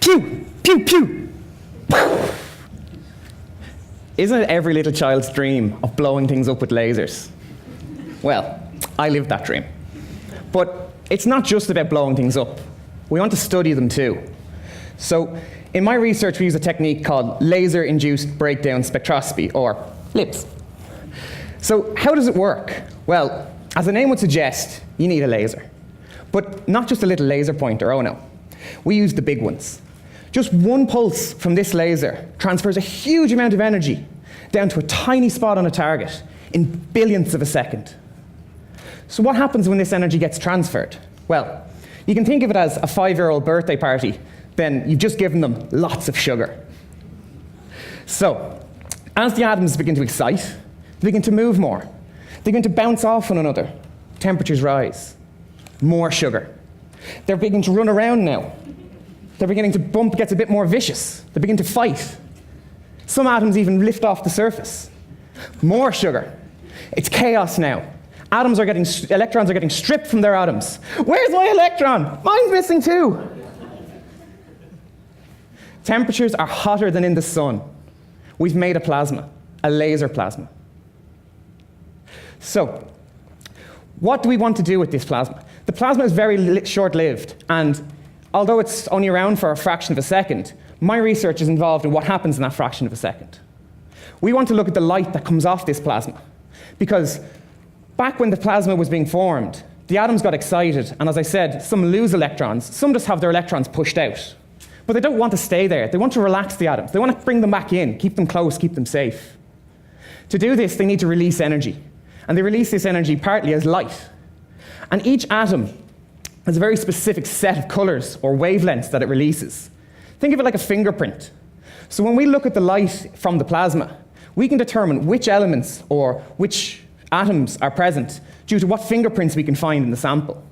Pew, pew, pew. Isn't it every little child's dream of blowing things up with lasers? Well, I lived that dream. But it's not just about blowing things up. We want to study them too. So in my research, we use a technique called laser-induced breakdown spectroscopy, or LIBS. So how does it work? Well, as the name would suggest, you need a laser. But not just a little laser pointer, oh no. We use the big ones. Just one pulse from this laser transfers a huge amount of energy down to a tiny spot on a target in billionths of a second. So what happens when this energy gets transferred? Well, you can think of it as a 5-year-old birthday party, then you've just given them lots of sugar. So, as the atoms begin to excite, they begin to move more. They begin to bounce off one another. Temperatures rise. More sugar. They're beginning to run around now. They're beginning to bump, gets a bit more vicious. They begin to fight. Some atoms even lift off the surface. More sugar. It's chaos now. Electrons are getting stripped from their atoms. Where's my electron? Mine's missing too. Temperatures are hotter than in the sun. We've made a plasma, a laser plasma. So, what do we want to do with this plasma? The plasma is very short-lived, and although it's only around for a fraction of a second, my research is involved in what happens in that fraction of a second. We want to look at the light that comes off this plasma, because back when the plasma was being formed, the atoms got excited, and as I said, some lose electrons, some just have their electrons pushed out. But they don't want to stay there. They want to relax the atoms. They want to bring them back in, keep them close, keep them safe. To do this, they need to release energy. And they release this energy partly as light. And each atom has a very specific set of colors or wavelengths that it releases. Think of it like a fingerprint. So when we look at the light from the plasma, we can determine which elements or which atoms are present due to what fingerprints we can find in the sample.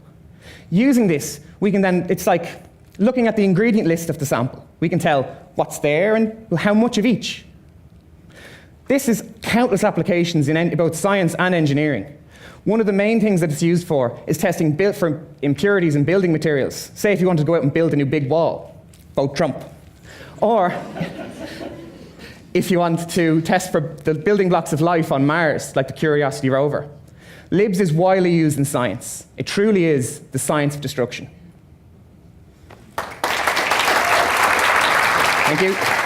Using this, we can then, it's like looking at the ingredient list of the sample. We can tell what's there and how much of each. This has countless applications in both science and engineering. One of the main things that it's used for is testing for impurities in building materials. Say if you want to go out and build a new big wall, vote Trump. Or if you want to test for the building blocks of life on Mars, like the Curiosity rover. LIBS is widely used in science. It truly is the science of destruction. Thank you.